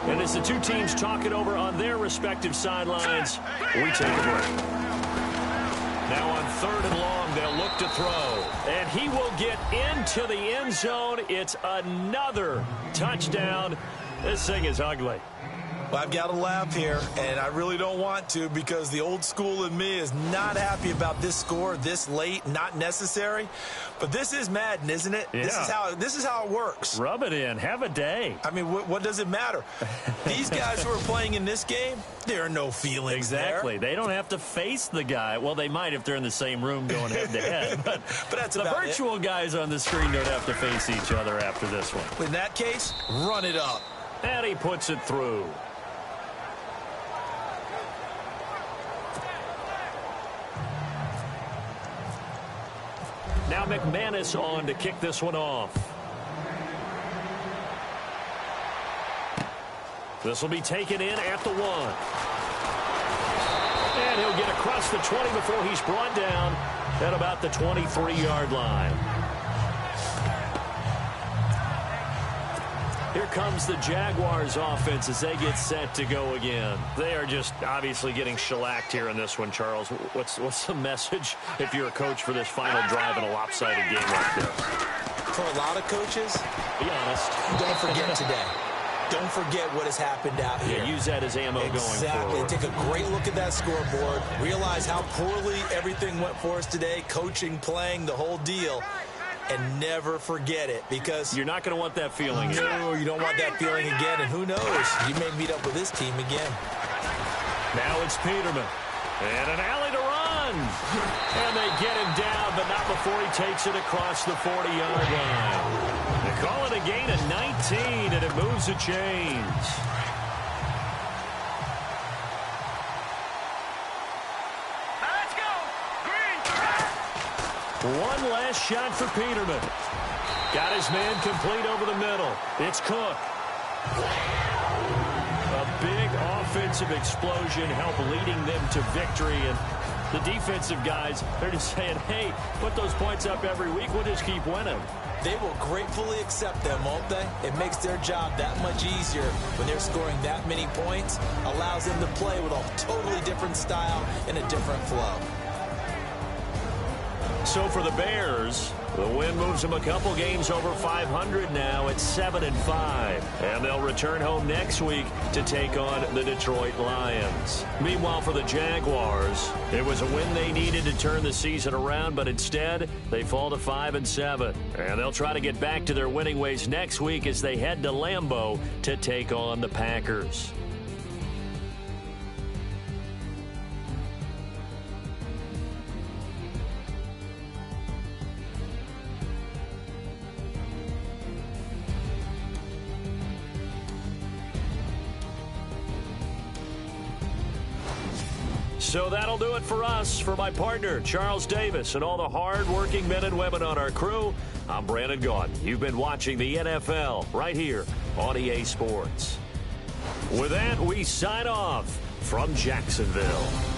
And as the 2 teams talk it over on their respective sidelines, we take a break. Now on 3rd and long, they'll look to throw. And he will get into the end zone. It's another touchdown. This thing is ugly. Well, I've got to laugh here, and I really don't want to because the old school in me is not happy about this score this late, not necessary. But this is Madden, isn't it? Yeah. This is how it works. Rub it in. Have a day. I mean, what does it matter? These guys who are playing in this game, there are no feelings Exactly. there. They don't have to face the guy. Well, they might if they're in the same room going head-to-head. But that's the about virtual guys on the screen don't have to face each other after this one. In that case, run it up. And he puts it through. Now McManus on to kick this one off. This will be taken in at the 1. And he'll get across the 20 before he's brought down at about the 23-yard line. Here comes the Jaguars offense as they get set to go again. They are just obviously getting shellacked here in this one, Charles. What's the message if you're a coach for this final drive in a lopsided game like this? For a lot of coaches, be honest. Don't forget today. Don't forget what has happened out here. Yeah, use that as ammo going forward. Take a great look at that scoreboard. Realize how poorly everything went for us today. Coaching, playing, the whole deal. And never forget it, because you're not going to want that feeling. No, you don't want that feeling again. And who knows? You may meet up with this team again. Now it's Peterman. And an alley to run. And they get him down, but not before he takes it across the 40-yard line. They call it a gain of 19, and it moves the chains. One last shot for Peterman. Got his man complete over the middle. It's Cook. A big offensive explosion helped leading them to victory. And the defensive guys, they're just saying, hey, put those points up every week. We'll just keep winning. They will gratefully accept them, won't they? It makes their job that much easier when they're scoring that many points. Allows them to play with a totally different style and a different flow. So for the Bears, the win moves them a couple games over 500 now at 7-5. And they'll return home next week to take on the Detroit Lions. Meanwhile, for the Jaguars, it was a win they needed to turn the season around, but instead they fall to 5-7. And they'll try to get back to their winning ways next week as they head to Lambeau to take on the Packers. So that'll do it for us. For my partner, Charles Davis, and all the hard-working men and women on our crew, I'm Brandon Gaudin. You've been watching the NFL right here on EA Sports. With that, we sign off. from Jacksonville.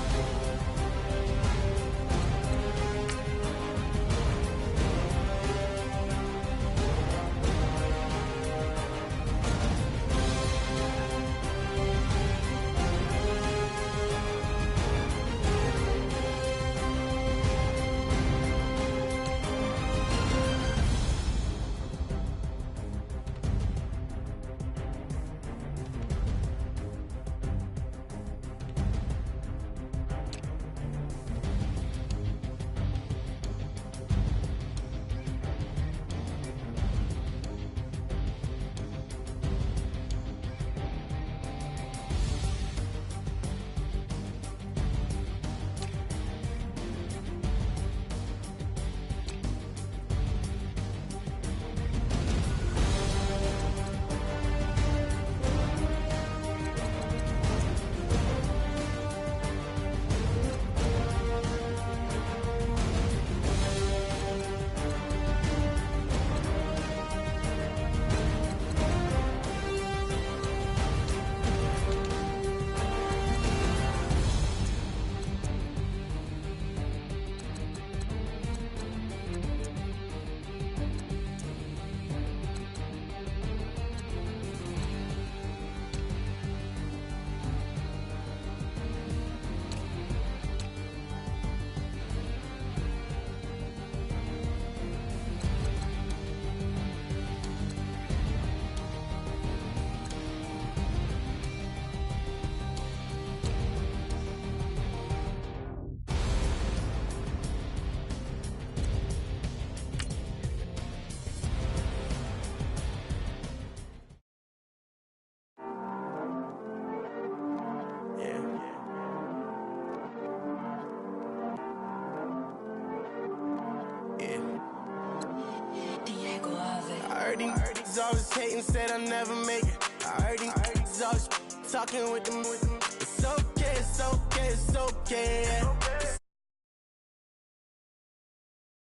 I heard these always hating, said I'll never make it. I heard these always talking with them. It's okay, it's okay, it's okay.